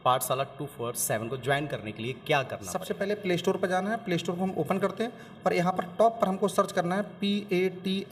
पाठशाला 247 को ज्वाइन करने के लिए क्या करना सबसे पहले प्ले स्टोर पर जाना है। प्ले स्टोर को हम ओपन करते हैं और यहाँ पर टॉप पर हमको सर्च करना है PATHSHALA,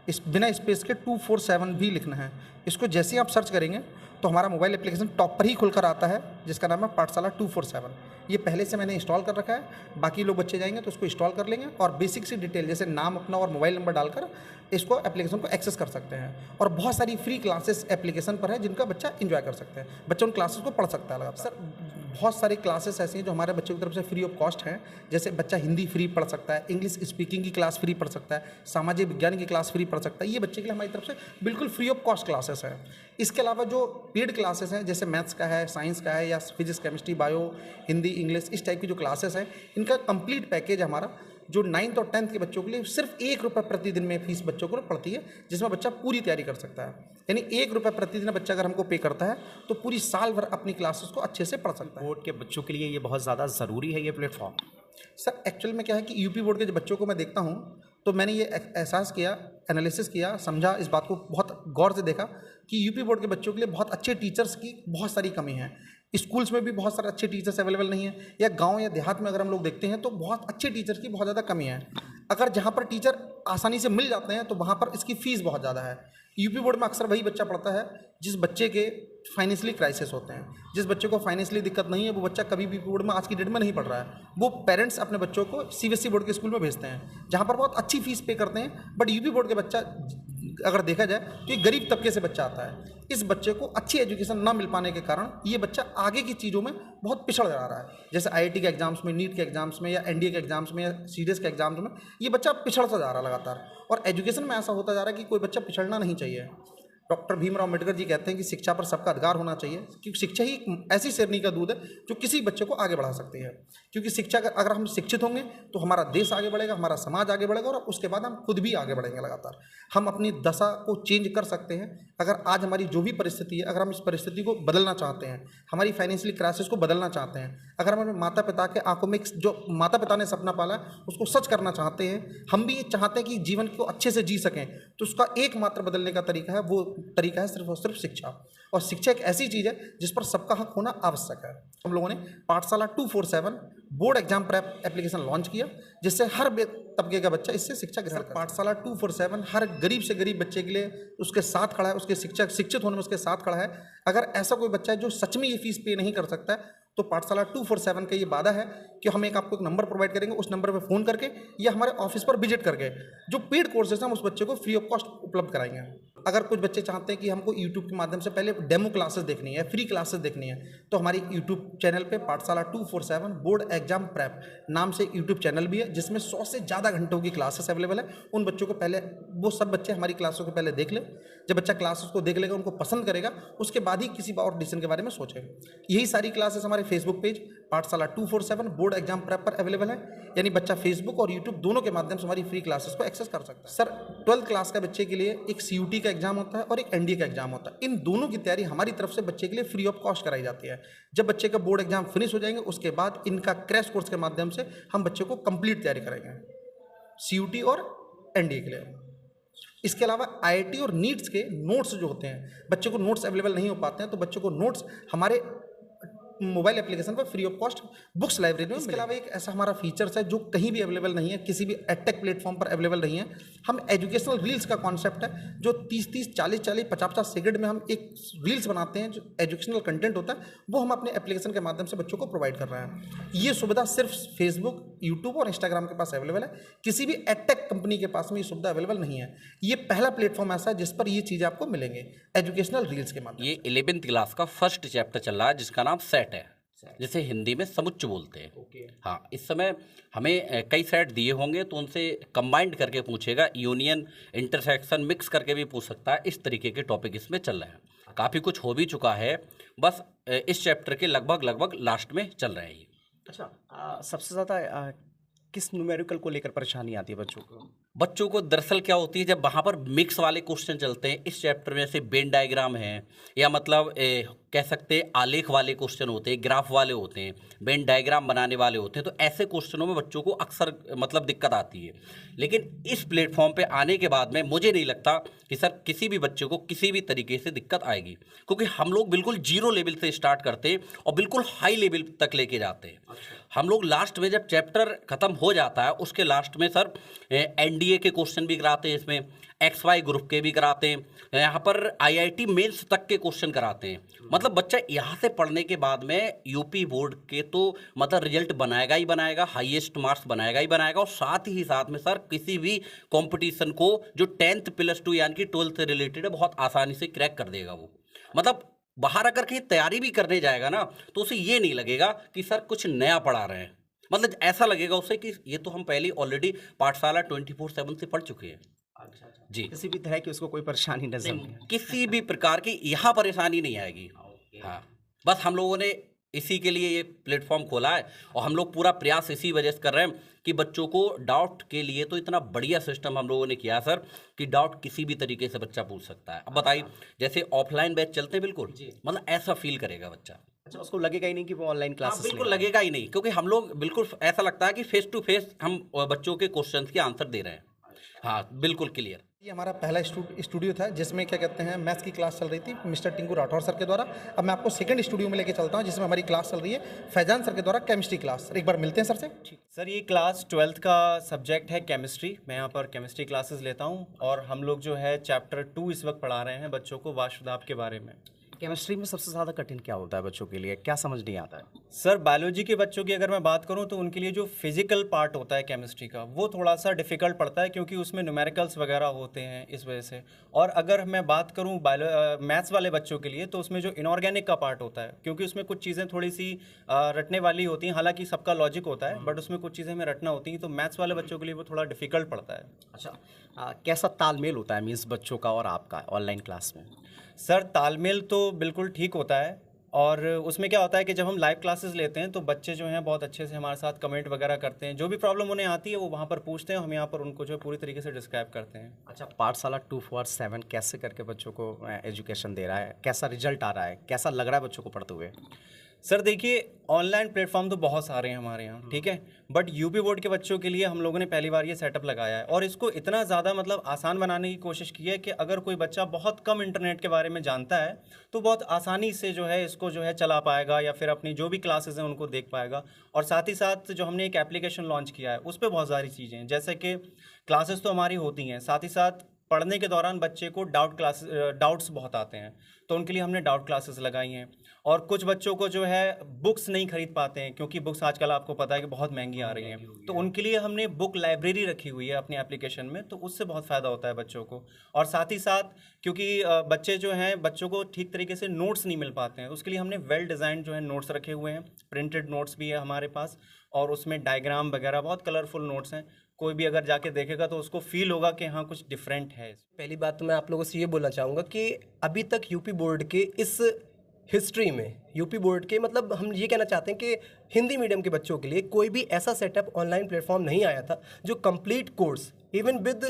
इस बिना स्पेस के 247 भी लिखना है। इसको जैसे ही आप सर्च करेंगे तो हमारा मोबाइल एप्लीकेशन टॉप पर ही खुलकर आता है, जिसका नाम है पाठशाला 247। ये पहले से मैंने इंस्टॉल कर रखा है, बाकी लोग बच्चे जाएंगे तो उसको इंस्टॉल कर लेंगे और बेसिक सी डिटेल जैसे नाम अपना और मोबाइल नंबर डालकर इसको एप्लीकेशन को एक्सेस कर सकते हैं। और बहुत सारी फ्री क्लासेस एप्लीकेशन पर है जिनका बच्चा एंजॉय कर सकते हैं, बच्चा उन क्लासेस को पढ़ सकता है लगातार। सर बहुत सारी क्लासेस ऐसी हैं जो हमारे बच्चों की तरफ से फ्री ऑफ कॉस्ट हैं, जैसे बच्चा हिंदी फ्री पढ़ सकता है, इंग्लिश स्पीकिंग की क्लास फ्री पढ़ सकता है, सामाजिक विज्ञान की क्लास फ्री पढ़ सकता है। ये बच्चे के लिए हमारी तरफ से बिल्कुल फ्री ऑफ कॉस्ट क्लासेस हैं। इसके अलावा जो पेड क्लासेस हैं जैसे मैथ्स का है, साइंस का है, या physics chemistry bio Hindi English, इस टाइप की जो क्लासेस हैं, इनका कंप्लीट पैकेज हमारा जो 9th और 10th के बच्चों के लिए सिर्फ ₹1 प्रतिदिन में फीस बच्चों को पड़ती है, जिसमें बच्चा पूरी तैयारी कर सकता है। यानी ₹1 प्रतिदिन बच्चा अगर हमको पे करता है तो पूरी साल भर अपनी क्लासेस को अच्छे से पढ़ सकता है। बोर्ड के बच्चों के लिए ये बहुत ज़्यादा ज़रूरी है ये प्लेटफॉर्म। सर एक्चुअल में क्या है कि यूपी बोर्ड के जो बच्चों को मैं देखता हूँ तो मैंने ये एहसास किया, एनालिसिस किया, समझा, इस बात को बहुत गौर से देखा कि यूपी बोर्ड के बच्चों के लिए बहुत अच्छे टीचर्स की बहुत सारी कमी है। स्कूल्स में भी बहुत सारे अच्छे टीचर्स अवेलेबल नहीं है, या गांव या देहात में अगर हम लोग देखते हैं तो बहुत अच्छे टीचर्स की बहुत ज़्यादा कमी है। अगर जहाँ पर टीचर आसानी से मिल जाते हैं तो वहाँ पर इसकी फ़ीस बहुत ज़्यादा है। यूपी बोर्ड में अक्सर वही बच्चा पढ़ता है जिस बच्चे के फाइनेंशियली क्राइसिस होते हैं। जिस बच्चे को फाइनेंशियली दिक्कत नहीं है वो बच्चा कभी भी बोर्ड में आज की डेट में नहीं पढ़ रहा है। वो पेरेंट्स अपने बच्चों को सीबीएसई बोर्ड के स्कूल में भेजते हैं जहाँ पर बहुत अच्छी फीस पे करते हैं, बट यूपी बोर्ड के बच्चा अगर देखा जाए तो ये गरीब तबके से बच्चा आता है। इस बच्चे को अच्छी एजुकेशन ना मिल पाने के कारण ये बच्चा आगे की चीज़ों में बहुत पिछड़ जा रहा है। जैसे आईआईटी के एग्जाम्स में, नीट के एग्जाम्स में, या एनडीए के एग्जाम्स में, या सीडीएस के एग्जाम्स में ये बच्चा पिछड़ता जा रहा है लगातार। और एजुकेशन में ऐसा होता जा रहा है कि कोई बच्चा पिछड़ना नहीं चाहिए। डॉक्टर भीमराव अम्बेडकर जी कहते हैं कि शिक्षा पर सबका अधिकार होना चाहिए, क्योंकि शिक्षा ही एक ऐसी शेरनी का दूध है जो किसी बच्चे को आगे बढ़ा सकती है। क्योंकि शिक्षा अगर हम शिक्षित होंगे तो हमारा देश आगे बढ़ेगा, हमारा समाज आगे बढ़ेगा, और उसके बाद हम खुद भी आगे बढ़ेंगे लगातार। हम अपनी दशा को चेंज कर सकते हैं। अगर आज हमारी जो भी परिस्थिति है, अगर हम इस परिस्थिति को बदलना चाहते हैं, हमारी फाइनेंशियली क्राइसिस को बदलना चाहते हैं, अगर हम अपने माता पिता के आंखों में जो माता पिता ने सपना पाला उसको सच करना चाहते हैं, हम भी ये चाहते हैं कि जीवन को अच्छे से जी सकें, तो उसका एकमात्र बदलने का तरीका है, वो तरीका है सिर्फ और सिर्फ शिक्षा। और शिक्षा एक ऐसी चीज़ है जिस पर सबका हक होना आवश्यक है। हम लोगों ने पाठशाला 247 board exam prep application launch किया, जिससे हर तबके का बच्चा इससे शिक्षा ग्रहण कर। पाठशाला 247 हर गरीब से गरीब बच्चे के लिए उसके साथ खड़ा है, उसके शिक्षित होने में उसके साथ खड़ा है। अगर ऐसा कोई बच्चा है जो सच में ये फीस पे नहीं कर सकता है तो पाठशाला 247 का ये वादा है कि हम आपको एक नंबर प्रोवाइड करेंगे, उस नंबर पर फ़ोन करके या हमारे ऑफिस पर विजिट करके जो पेड कोर्सेज हैं हम उस बच्चे को फ्री ऑफ कॉस्ट उपलब्ध कराएंगे। अगर कुछ बच्चे चाहते हैं कि हमको यूट्यूब के माध्यम से पहले डेमो क्लासेस देखनी है, फ्री क्लासेस देखनी है, तो हमारी यूट्यूब चैनल पे पाठशाला 247 बोर्ड एग्जाम प्रेप नाम से यूट्यूब चैनल भी है, जिसमें 100 से ज़्यादा घंटों की क्लासेस अवेलेबल है। उन बच्चों को पहले, वो सब बच्चे हमारी क्लासों को पहले देख ले। जब बच्चा क्लासेस को देख लेगा, उनको पसंद करेगा, उसके बाद ही किसी और डिसीजन के बारे में सोचेगा। यही सारी क्लासेस हमारे फेसबुक पेज पाठशाला 247 बोर्ड एग्जाम प्रेप पर अवेलेबल है। यानी बच्चा फेसबुक और यूट्यूब दोनों के माध्यम से हमारी फ्री क्लासेस को एक्सेस कर सकता है। सर 12th क्लास का बच्चे के लिए एक सीयूटी का एग्जाम होता है और एक एनडीए का एग्जाम होता है। इन दोनों की तैयारी हमारी तरफ से बच्चे के लिए फ्री ऑफ कॉस्ट कराई जाती है। जब बच्चे का बोर्ड एग्जाम फिनिश हो जाएंगे उसके बाद इनका क्रैश कोर्स के माध्यम से हम बच्चे को कंप्लीट तैयारी कराएंगे सीयूटी और एनडीए के लिए। इसके अलावा आईआईटी और नीट्स के नोट्स जो होते हैं, बच्चे को नोट्स अवेलेबल नहीं हो पाते हैं, तो बच्चों को नोट्स हमारे मोबाइल एप्लीकेशन पर free of cost books library में। इसके अलावा एक ऐसा हमारा फीचर्स है जो कहीं भी अवेलेबल नहीं है, किसी भी एडटेक प्लेटफॉर्म पर अवेलेबल नहीं है। हम एजुकेशनल रील्स का कॉन्सेप्ट है जो 30-30, 40-40, 50-50 सेकंड में हम एक रील्स बनाते हैं, जो एजुकेशनल कंटेंट होता है वो हम अपने एप्लीकेशन के माध्यम से बच्चों को प्रोवाइड कर रहे हैं। ये सुविधा सिर्फ फेसबुक, यूट्यूब और इंस्टाग्राम के पास अवेलेबल है, किसी भी एडटेक कंपनी के पास में ये सुविधा अवेलेबल नहीं है। ये पहला प्लेटफॉर्म ऐसा है जिस पर ये चीज़ें आपको मिलेंगे एजुकेशनल रील्स के माध्यम। ये 11th क्लास का फर्स्ट चैप्टर चल रहा है जिसका नाम सेट है, जिसे हिंदी में समुच्च बोलते हैं। हाँ, इस समय हमें कई सेट दिए होंगे तो उनसे कंबाइंड करके पूछेगा, यूनियन, इंटरसेक्शन, मिक्स करके भी पूछ सकता है। इस तरीके के टॉपिक इसमें चल रहे हैं। काफ़ी कुछ हो भी चुका है, बस इस चैप्टर के लगभग लास्ट में चल रहे हैं। अच्छा, सबसे ज़्यादा किस न्यूमेरिकल को लेकर परेशानी आती है बच्चों को दरअसल क्या होती है, जब वहाँ पर मिक्स वाले क्वेश्चन चलते हैं इस चैप्टर में, जैसे वेन डायग्राम है, या मतलब कह सकते हैं आलेख वाले क्वेश्चन होते हैं, ग्राफ वाले होते हैं, वेन डायग्राम बनाने वाले होते हैं, तो ऐसे क्वेश्चनों में बच्चों को अक्सर मतलब दिक्कत आती है। लेकिन इस प्लेटफॉर्म पे आने के बाद में मुझे नहीं लगता कि सर किसी भी बच्चे को किसी भी तरीके से दिक्कत आएगी, क्योंकि हम लोग बिल्कुल जीरो लेवल से स्टार्ट करते हैं और बिल्कुल हाई लेवल तक लेके जाते हैं। हम लोग लास्ट में जब चैप्टर खत्म हो जाता है उसके लास्ट में सर एनडीए के क्वेश्चन भी कराते हैं, इसमें XY ग्रुप के भी कराते हैं, यहाँ पर IIT मेंस तक के क्वेश्चन कराते हैं। मतलब बच्चा यहाँ से पढ़ने के बाद में यूपी बोर्ड के तो मतलब रिजल्ट बनाएगा ही बनाएगा, हाईएस्ट मार्क्स बनाएगा ही बनाएगा, और साथ ही साथ में सर किसी भी कंपटीशन को जो 10th +2 यानी कि 12th से रिलेटेड है बहुत आसानी से क्रैक कर देगा वो। मतलब बाहर अगर कहीं तैयारी भी करने जाएगा ना तो उसे ये नहीं लगेगा कि सर कुछ नया पढ़ा रहे हैं, मतलब ऐसा लगेगा उसे कि ये तो हम पहले ऑलरेडी पाठशाला 24/7 से पढ़ चुके हैं। जी, किसी भी तरह की उसको कोई परेशानी नजर नहीं है। किसी भी प्रकार की यहाँ परेशानी नहीं आएगी। हाँ, बस हम लोगों ने इसी के लिए ये प्लेटफॉर्म खोला है और हम लोग पूरा प्रयास इसी वजह से कर रहे हैं कि बच्चों को डाउट के लिए तो इतना बढ़िया सिस्टम हम लोगों ने किया सर कि डाउट किसी भी तरीके से बच्चा पूछ सकता है। अब बताइए, जैसे ऑफलाइन बैच चलते हैं बिल्कुल, मतलब ऐसा फील करेगा बच्चा। अच्छा, उसको लगेगा ही नहीं कि वो ऑनलाइन हाँ, क्लासेस बिल्कुल लगेगा ही नहीं, क्योंकि हम लोग बिल्कुल ऐसा लगता है कि फेस टू फेस हम बच्चों के क्वेश्चंस के आंसर दे रहे हैं। हाँ, बिल्कुल क्लियर। ये हमारा पहला स्टूडियो था जिसमें क्या कहते हैं मैथ्स की क्लास चल रही थी मिस्टर टिंकू राठौर सर के द्वारा। अब मैं आपको सेकंड स्टूडियो में लेके चलता हूँ जिसमें हमारी क्लास चल रही है फैजान सर के द्वारा केमिस्ट्री क्लास। एक बार मिलते हैं सर से। सर ये क्लास 12th का सब्जेक्ट है केमिस्ट्री। मैं यहाँ पर केमिस्ट्री क्लासेस लेता हूँ और हम लोग जो है चैप्टर 2 इस वक्त पढ़ा रहे हैं बच्चों को वाष्पदाब के बारे में। केमिस्ट्री में सबसे ज़्यादा कठिन क्या होता है बच्चों के लिए, क्या समझ नहीं आता है? सर बायोलॉजी के बच्चों की अगर मैं बात करूं तो उनके लिए जो फिजिकल पार्ट होता है केमिस्ट्री का वो थोड़ा सा डिफ़िकल्ट पड़ता है, क्योंकि उसमें न्यूमेरिकल्स वगैरह होते हैं इस वजह से। और अगर मैं बात करूं मैथ्स वाले बच्चों के लिए तो उसमें जो इनऑर्गेनिक का पार्ट होता है, क्योंकि उसमें कुछ चीज़ें थोड़ी सी रटने वाली होती हैं, हालांकि सबका लॉजिक होता है बट उसमें कुछ चीज़ें हमें रटना होती हैं, तो मैथ्स वाले बच्चों के लिए वो थोड़ा डिफ़िकल्ट पड़ता है। अच्छा, कैसा तालमेल होता है मीन्स बच्चों का और आपका ऑनलाइन क्लास में? सर तालमेल तो बिल्कुल ठीक होता है, और उसमें क्या होता है कि जब हम लाइव क्लासेस लेते हैं तो बच्चे जो हैं बहुत अच्छे से हमारे साथ कमेंट वगैरह करते हैं, जो भी प्रॉब्लम उन्हें आती है वो वहाँ पर पूछते हैं, हम यहाँ पर उनको जो है पूरी तरीके से डिस्क्राइब करते हैं। अच्छा, पाठशाला 24/7 कैसे करके बच्चों को एजुकेशन दे रहा है, कैसा रिजल्ट आ रहा है, कैसा लग रहा है बच्चों को पढ़ते हुए? सर देखिए, ऑनलाइन प्लेटफॉर्म तो बहुत सारे हैं हमारे यहाँ, ठीक है, बट यूपी बोर्ड के बच्चों के लिए हम लोगों ने पहली बार ये सेटअप लगाया है और इसको इतना ज़्यादा मतलब आसान बनाने की कोशिश की है कि अगर कोई बच्चा बहुत कम इंटरनेट के बारे में जानता है तो बहुत आसानी से जो है इसको जो है चला पाएगा या फिर अपनी जो भी क्लासेस हैं उनको देख पाएगा। और साथ ही साथ जो हमने एक एप्लीकेशन लॉन्च किया है उस पर बहुत सारी चीज़ें हैं, जैसे कि क्लासेस तो हमारी होती हैं, साथ ही साथ पढ़ने के दौरान बच्चे को डाउट्स बहुत आते हैं, तो उनके लिए हमने डाउट क्लासेस लगाई हैं। और कुछ बच्चों को जो है बुक्स नहीं खरीद पाते हैं, क्योंकि बुक्स आजकल आपको पता है कि बहुत महंगी आ रही हैं, तो उनके लिए हमने बुक लाइब्रेरी रखी हुई है अपनी एप्लीकेशन में, तो उससे बहुत फ़ायदा होता है बच्चों को। और साथ ही साथ क्योंकि बच्चे जो हैं बच्चों को ठीक तरीके से नोट्स नहीं मिल पाते हैं, उसके लिए हमने वेल डिज़ाइन जो है नोट्स रखे हुए हैं, प्रिंटेड नोट्स भी है हमारे पास, और उसमें डायग्राम वगैरह बहुत कलरफुल नोट्स हैं। कोई भी अगर जाके देखेगा तो उसको फील होगा कि हाँ कुछ डिफरेंट है। पहली बात तो मैं आप लोगों से ये बोलना चाहूँगा कि अभी तक यूपी बोर्ड के इस हिस्ट्री में यूपी बोर्ड के मतलब हम ये कहना चाहते हैं कि हिंदी मीडियम के बच्चों के लिए कोई भी ऐसा सेटअप ऑनलाइन प्लेटफॉर्म नहीं आया था जो कंप्लीट कोर्स इवन विद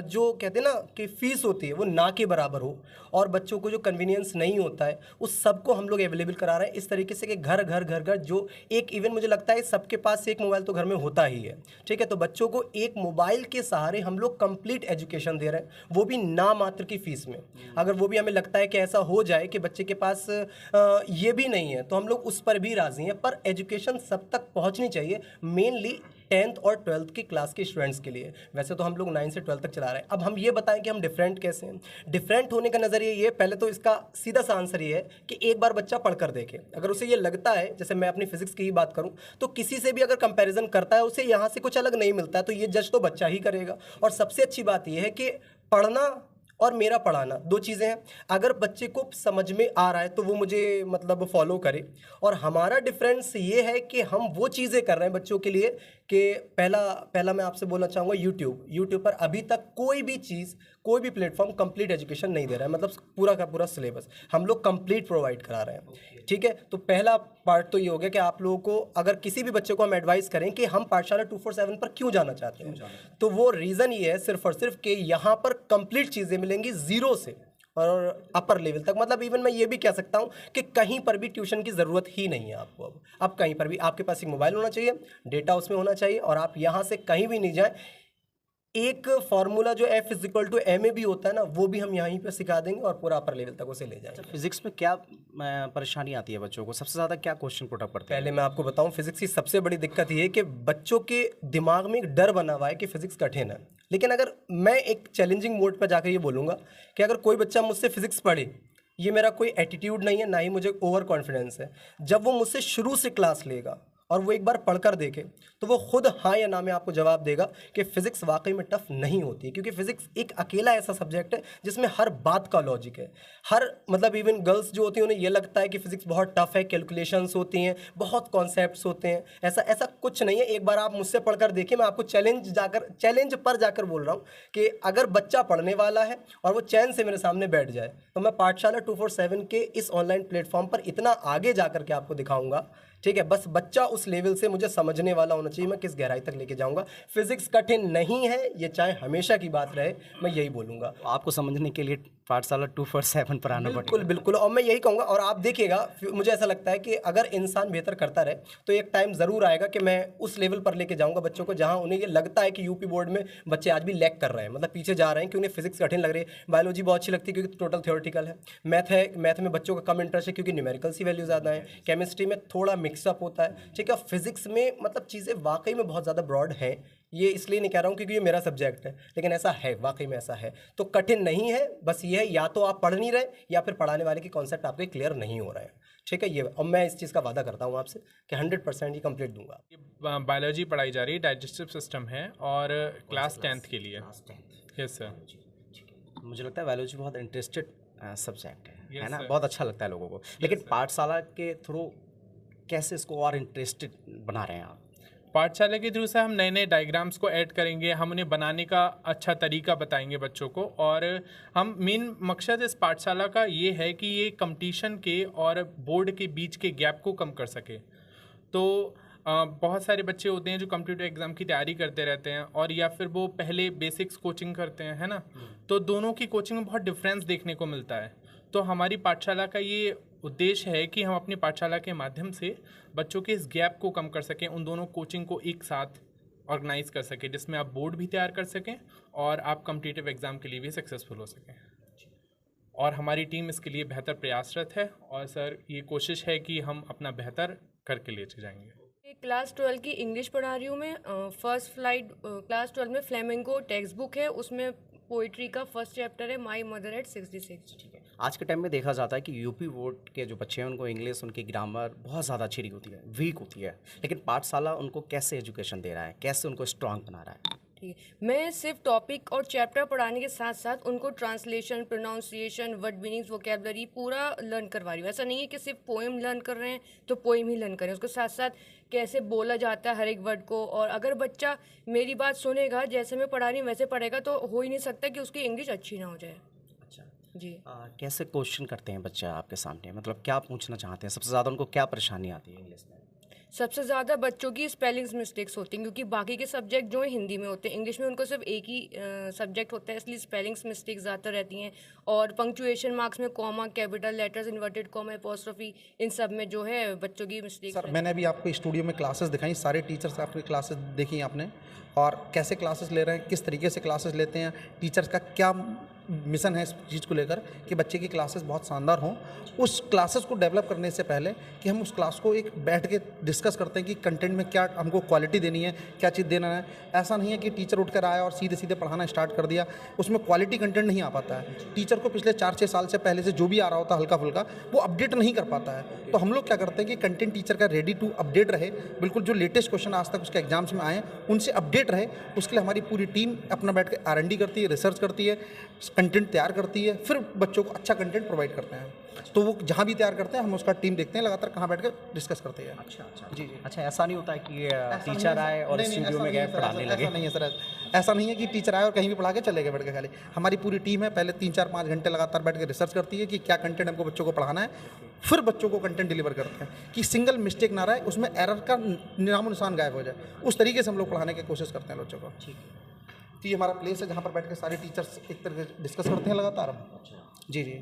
जो कहते हैं ना कि फ़ीस होती है वो ना के बराबर हो, और बच्चों को जो कन्वीनियंस नहीं होता है उस सबको हम लोग अवेलेबल करा रहे हैं इस तरीके से कि घर घर जो एक इवन मुझे लगता है सबके पास एक मोबाइल तो घर में होता ही है, ठीक है। तो बच्चों को एक मोबाइल के सहारे हम लोग कंप्लीट एजुकेशन दे रहे हैं, वो भी ना मात्र की फ़ीस में। अगर वो भी हमें लगता है कि ऐसा हो जाए कि बच्चे के पास ये भी नहीं है तो हम लोग उस पर भी राज़ी हैं, पर एजुकेशन सब तक पहुँचनी चाहिए, मेनली 10th और 12th की क्लास के स्टूडेंट्स के लिए। वैसे तो हम लोग 9 से 12 तक चला रहे हैं। अब हम ये बताएं कि हम डिफरेंट कैसे हैं। डिफरेंट होने का नज़रिया ये, पहले तो इसका सीधा सा आंसर ये है कि एक बार बच्चा पढ़ कर देखे, अगर उसे ये लगता है, जैसे मैं अपनी फिजिक्स की ही बात करूं तो किसी से भी अगर कंपैरिजन करता है उसे यहाँ से कुछ अलग नहीं मिलता है तो ये जज तो बच्चा ही करेगा। और सबसे अच्छी बात ये है कि पढ़ना और मेरा पढ़ाना दो चीज़ें हैं। अगर बच्चे को समझ में आ रहा है तो वो मुझे मतलब फॉलो करे, और हमारा डिफरेंस ये है कि हम वो चीज़ें कर रहे हैं बच्चों के लिए कि पहला मैं आपसे बोलना चाहूँगा यूट्यूब पर अभी तक कोई भी चीज़, कोई भी प्लेटफॉर्म कंप्लीट एजुकेशन नहीं दे रहा है, मतलब पूरा का पूरा सिलेबस हम लोग कंप्लीट प्रोवाइड करा रहे हैं, ठीक है। तो पहला पार्ट तो ये हो गया कि आप लोगों को अगर किसी भी बच्चे को हम एडवाइस करें कि हम पाठशाला 247 पर क्यों जाना चाहते हैं, तो वो रीज़न ये है सिर्फ और सिर्फ कि यहाँ पर कंप्लीट चीज़ें मिलेंगी ज़ीरो से, और अपर लेवल तक, मतलब इवन मैं ये भी कह सकता हूँ कि कहीं पर भी ट्यूशन की ज़रूरत ही नहीं है आपको। अब कहीं पर भी आपके पास एक मोबाइल होना चाहिए, डेटा उसमें होना चाहिए, और आप यहाँ से कहीं भी नहीं जाए। एक फार्मूला जो F=ma भी होता है ना, वो भी हम यहीं पे सिखा देंगे और पूरा अपर लेवल तक उसे ले जाएंगे। फिजिक्स में क्या परेशानी आती है बच्चों को, सबसे ज़्यादा क्या क्वेश्चन पुट अप करते हैं? पहले मैं आपको बताऊं, फिजिक्स की सबसे बड़ी दिक्कत ये है कि बच्चों के दिमाग में एक डर बना हुआ है कि फिजिक्स कठिन है। लेकिन अगर मैं एक चैलेंजिंग मोड पर जाकर ये बोलूँगा कि अगर कोई बच्चा मुझसे फिजिक्स पढ़े, ये मेरा कोई एटीट्यूड नहीं है, ना ही मुझे ओवर कॉन्फिडेंस है, जब वो मुझसे शुरू से क्लास लेगा और वो एक बार पढ़कर देखे तो वो खुद हाँ या ना में आपको जवाब देगा कि फिजिक्स वाकई में टफ नहीं होती है। क्योंकि फिजिक्स एक अकेला ऐसा सब्जेक्ट है जिसमें हर बात का लॉजिक है। हर मतलब इवन गर्ल्स जो होती हैं उन्हें ये लगता है कि फिजिक्स बहुत टफ है, कैलकुलेशंस होती हैं, बहुत कॉन्सेप्ट्स होते हैं। ऐसा कुछ नहीं है। एक बार आप मुझसे पढ़कर देखिए, मैं आपको चैलेंज पर जाकर बोल रहा हूँ कि अगर बच्चा पढ़ने वाला है और वो चैन से मेरे सामने बैठ जाए तो मैं पाठशाला 247 के इस ऑनलाइन प्लेटफॉर्म पर इतना आगे जाकर के आपको दिखाऊंगा, ठीक है। बस बच्चा उस लेवल से मुझे समझने वाला होना चाहिए, मैं किस गहराई तक लेके जाऊंगा। फिजिक्स कठिन नहीं है, ये चाहे हमेशा की बात रहे, मैं यही बोलूंगा। आपको समझने के लिए पाठशाला 247 पर आना बिल्कुल बिल्कुल, और मैं यही कहूँगा। और आप देखिएगा, मुझे ऐसा लगता है कि अगर इंसान बेहतर करता रहे तो एक टाइम ज़रूर आएगा कि मैं उस लेवल पर लेके जाऊँगा बच्चों को जहाँ उन्हें ये लगता है कि यूपी बोर्ड में बच्चे आज भी लैग कर रहे हैं, मतलब पीछे जा रहे हैं, कि उन्हें फिजिक्स कठिन लग रही है। बायोलॉजी बहुत अच्छी लगती है क्योंकि टोटल थ्योरेटिकल है। मैथ में बच्चों का कम इंटरेस्ट है क्योंकि न्यूमेरिकल्स की वैल्यू ज़्यादा है। केमिस्ट्री में थोड़ा मिक्सअप होता है, ठीक है। फिजिक्स में मतलब चीज़ें वाकई में बहुत ज़्यादा ब्रॉड हैं। ये इसलिए नहीं कह रहा हूँ क्योंकि ये मेरा सब्जेक्ट है, लेकिन ऐसा है, वाकई में ऐसा है। तो कठिन नहीं है, बस ये है या तो आप पढ़ नहीं रहे या फिर पढ़ाने वाले के कॉन्सेप्ट आपके क्लियर नहीं हो रहे हैं, ठीक है। ये और मैं इस चीज़ का वादा करता हूँ आपसे कि 100% ये कंप्लीट दूंगा। बायोलॉजी पढ़ाई जा रही है, डाइजेस्टिव सिस्टम है, और क्लास 10th के लिए। Yes sir. मुझे लगता है बायोलॉजी बहुत इंटरेस्टेड सब्जेक्ट है ना, sir. बहुत अच्छा लगता है लोगों को। लेकिन पाठशाला के थ्रू कैसे इसको और इंटरेस्टेड बना रहे हैं आप? पाठशाला के थ्रू से हम नए नए डायग्राम्स को ऐड करेंगे, हम उन्हें बनाने का अच्छा तरीका बताएंगे बच्चों को। और हम मेन मकसद इस पाठशाला का ये है कि ये कंपटीशन के और बोर्ड के बीच के गैप को कम कर सके। तो बहुत सारे बच्चे होते हैं जो कॉम्पिटिटिव एग्ज़ाम की तैयारी करते रहते हैं, और या फिर वो पहले बेसिक्स कोचिंग करते हैं, है ना। तो दोनों की कोचिंग में बहुत डिफरेंस देखने को मिलता है। तो हमारी पाठशाला का ये उद्देश्य है कि हम अपनी पाठशाला के माध्यम से बच्चों के इस गैप को कम कर सकें, उन दोनों कोचिंग को एक साथ ऑर्गेनाइज कर सकें, जिसमें आप बोर्ड भी तैयार कर सकें और आप कॉम्पिटिटिव एग्ज़ाम के लिए भी सक्सेसफुल हो सकें। और हमारी टीम इसके लिए बेहतर प्रयासरत है, और सर ये कोशिश है कि हम अपना बेहतर करके ले जाएंगे। क्लास 12 की इंग्लिश पढ़ा रही हूँ मैं। फर्स्ट फ्लाइट क्लास 12 में फ्लेमेंको टेक्स्ट बुक है, उसमें पोइट्री का फर्स्ट चैप्टर है माई मदर एट 66। ठीक है। आज के टाइम में देखा जाता है कि यूपी बोर्ड के जो बच्चे हैं उनको इंग्लिश, उनकी ग्रामर बहुत ज़्यादा अच्छी होती है, वीक होती है, लेकिन पाठशाला उनको कैसे एजुकेशन दे रहा है, कैसे उनको स्ट्रांग बना रहा है? ठीक है, मैं सिर्फ टॉपिक और चैप्टर पढ़ाने के साथ साथ उनको translation, pronunciation, word meanings, vocabulary पूरा लर्न करवा रही हूँ। ऐसा नहीं है कि सिर्फ पोएम लर्न कर रहे हैं तो पोएम ही लर्न करें, उसके साथ साथ कैसे बोला जाता है हर एक वर्ड को। और अगर बच्चा मेरी बात सुनेगा, जैसे मैं पढ़ा रही हूँ वैसे पढ़ेगा, तो हो ही नहीं सकता कि उसकी इंग्लिश अच्छी ना हो जाए। अच्छा जी। कैसे क्वेश्चन करते हैं बच्चे आपके सामने, मतलब क्या पूछना चाहते हैं, सबसे ज़्यादा उनको क्या परेशानी आती है इंग्लिश में? सबसे ज़्यादा बच्चों की स्पेलिंग्स मिस्टेक्स होती हैं, क्योंकि बाकी के सब्जेक्ट जो है हिंदी में होते हैं, इंग्लिश में उनको सिर्फ एक ही सब्जेक्ट होता है, इसलिए स्पेलिंग्स मिस्टेक्स ज़्यादा रहती हैं। और पंक्चुएशन मार्क्स में comma, capital letters, inverted comma, apostrophe, इन सब में जो है बच्चों की मिस्टेक्स। सर मैंने अभी आपको स्टूडियो में क्लासेस दिखाई, सारे टीचर्स आपकी क्लासेस देखी आपने, और कैसे क्लासेस ले रहे हैं, किस तरीके से क्लासेस लेते हैं, टीचर्स का क्या मिशन है इस चीज़ को लेकर कि बच्चे की क्लासेस बहुत शानदार हों। उस क्लासेस को डेवलप करने से पहले कि हम उस क्लास को एक बैठ के डिस्कस करते हैं कि कंटेंट में क्या हमको क्वालिटी देनी है, क्या चीज़ देना है। ऐसा नहीं है कि टीचर उठ कर आया और सीधे सीधे पढ़ाना स्टार्ट कर दिया, उसमें क्वालिटी कंटेंट नहीं आ पाता है। टीचर को पिछले 4-6 साल से पहले से जो भी आ रहा होता है हल्का फुल्का, वो अपडेट नहीं कर पाता है। तो हम लोग क्या करते हैं कि कंटेंट टीचर का रेडी टू अपडेट रहे, बिल्कुल जो लेटेस्ट क्वेश्चन आज तक उसके एग्जाम्स में आए उनसे अपडेट रहे। उसके लिए हमारी पूरी टीम अपना बैठ के R&D करती है, रिसर्च करती है, कंटेंट तैयार करती है, फिर बच्चों को अच्छा कंटेंट प्रोवाइड करते हैं। तो वो जहाँ भी तैयार करते हैं हम उसका टीम देखते हैं, लगातार कहाँ बैठ कर डिस्कस करते हैं। अच्छा जी। अच्छा, ऐसा नहीं होता है कि टीचर आए और स्टूडियो में गए पढ़ाने लगे? ऐसा नहीं है सर, ऐसा नहीं है कि टीचर आए और कहीं भी पढ़ा के चले गए बैठ के खाली। हमारी पूरी टीम है, पहले 3-4-5 घंटे लगातार बैठ के रिसर्च करती है कि क्या कंटेंट हमको बच्चों को पढ़ाना है, फिर बच्चों को कंटेंट डिलीवर करते हैं कि सिंगल मिस्टेक ना रहे, उसमें एरर का नामो निशान गायब हो जाए। उस तरीके से हम लोग पढ़ाने की कोशिश करते हैं बच्चों को। ठीक है। तो ये हमारा प्लेस है जहाँ पर बैठ के सारे टीचर्स एक तरह से डिस्कस करते हैं लगातार। जी जी,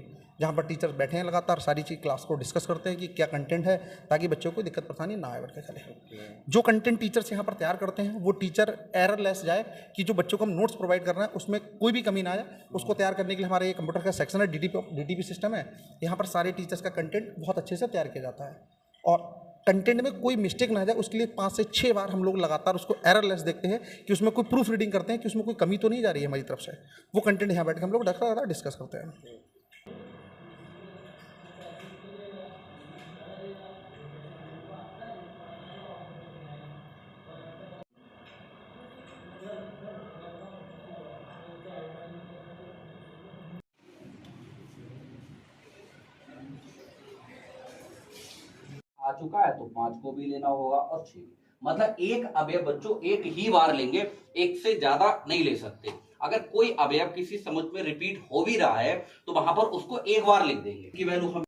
जहाँ पर टीचर्स बैठे हैं लगातार सारी चीज़ क्लास को डिस्कस करते हैं कि क्या कंटेंट है, ताकि बच्चों को दिक्कत परेशानी ना आए बढ़ के चले। जो कंटेंट टीचर्स यहाँ पर तैयार करते हैं वो टीचर एरर लेस जाए, कि जो बच्चों को हम नोट्स प्रोवाइड कर रहे हैं उसमें कोई भी कमी ना आए। उसको तैयार करने के लिए हमारे ये कंप्यूटर का सेक्शन है, DTP सिस्टम है, यहाँ पर सारे टीचर्स का कंटेंट बहुत अच्छे से तैयार किया जाता है और कंटेंट में कोई मिस्टेक ना जाए उसके लिए 5 से 6 बार हम लोग लगातार उसको एरर लेस देखते हैं कि उसमें कोई प्रूफ रीडिंग करते हैं कि उसमें कोई कमी तो नहीं जा रही है हमारी तरफ से। वो कंटेंट यहाँ बैठ के हम लोग डिस्कस करते हैं। आ चुका है तो 5 को भी लेना होगा और 6 भी। मतलब एक अवयव बच्चों एक ही बार लेंगे, एक से ज्यादा नहीं ले सकते। अगर कोई अवयव किसी समझ में रिपीट हो भी रहा है तो वहां पर उसको एक बार लिख देंगे कि वैल्यू हम